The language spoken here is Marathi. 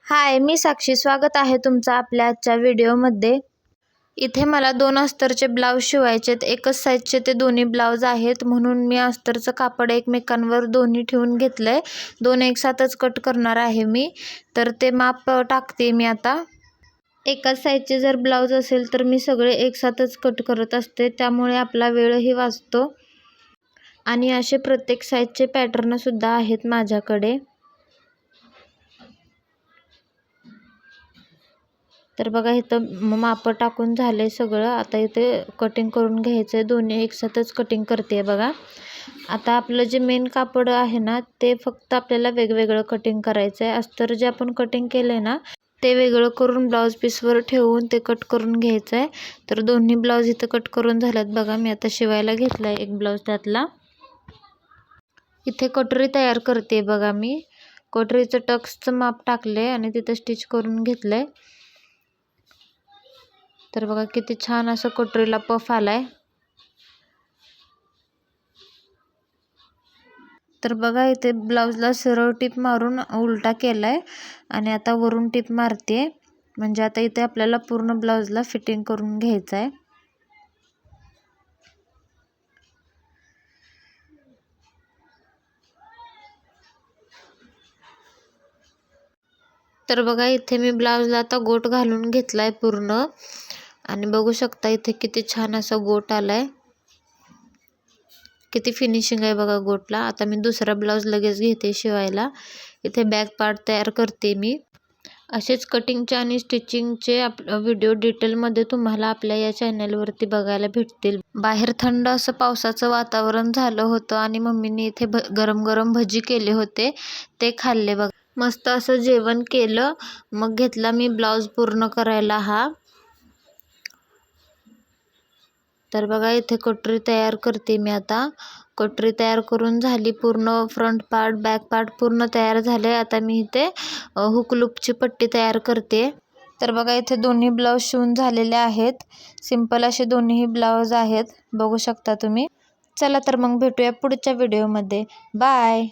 हाय, मी साक्षी. स्वागत आहे तुमचं आपल्या आजच्या व्हिडिओमध्ये. इथे मला 2 अस्तरचे ब्लाऊज शिवायचेत. एकच साईजचे ते दोन्ही ब्लाऊज आहेत, म्हणून मी अस्तरचं कापड एकमेकांवर दोन्ही ठेवून घेतलंय. 2 एकसाथच कट करणार आहे मी. तर ते माप टाकते मी आता. एकाच साईजचे जर ब्लाऊज असेल तर मी सगळे एकसाथच कट करत असते, त्यामुळे आपला वेळही वाचतो. आणि असे प्रत्येक साईजचे पॅटर्नसुद्धा आहेत माझ्याकडे. तर बघा इथं माप टाकून झाले सगळं. आता इथे कटिंग करून घ्यायचं आहे. दोन्ही एकसाथच कटिंग करते बघा. आता आपलं जे मेन कापड आहे ना, ते फक्त आपल्याला वेगवेगळं कटिंग करायचं आहे. अस्तर जे आपण कटिंग केलं आहे ना, ते वेगळं करून ब्लाऊज पीसवर ठेवून ते कट करून घ्यायचं आहे. तर दोन्ही ब्लाऊज इथं कट करून झाल्यात बघा. मी आता शिवायला घेतला आहे एक ब्लाऊज त्यातला. इथे कटोरी तयार करते बघा मी. कटोरीचं टक्सचं माप टाकले आणि तिथं स्टिच करून घेतलंय. तर बघा किती छान असं कटोरीला पफ आलाय. तर बघा इथे ब्लाऊजला सरळ टिप मारून उलटा केलाय आणि आता वरून टिप मारते. म्हणजे आता इथे आपल्याला पूर्ण ब्लाऊजला फिटिंग करून घ्यायचं आहे. तर बघा इथे मी ब्लाऊजला आता गोट घालून घेतलाय पूर्ण आणि बघू शकता इथे किती छान असा गोट आलाय. किती फिनिशिंग आहे बघा गोटला. आता मी दुसरा ब्लाऊज लगेच घेते शिवायला. इथे बॅक पार्ट तयार करते मी. असेच कटिंगचे आणि स्टिचिंगचे व्हिडिओ डिटेलमध्ये तुम्हाला आपल्या या चॅनलवरती बघायला भेटतील. बाहेर थंड असं पावसाचं वातावरण झालं होतं आणि मम्मीने इथे गरम गरम भजी केले होते, ते खाल्ले बघा. मस्त असं जेवण केलं. मग घेतला मी ब्लाऊज पूर्ण करायला हा. तर बघा इथे कटोरी तयार करते मी आता. कटोरी तयार करून झाली पूर्ण. फ्रंट पार्ट बॅक पार्ट पूर्ण तयार झाले. आता मी इथे हुक लूपची पट्टी तयार करते. तर बघा इथे दोन्ही ब्लाऊज शिवून झालेले आहेत. सिंपल असे दोन्ही ब्लाऊज आहेत, बघू शकता तुम्ही. चला तर मग भेटूया पुढच्या व्हिडिओमध्ये. बाय.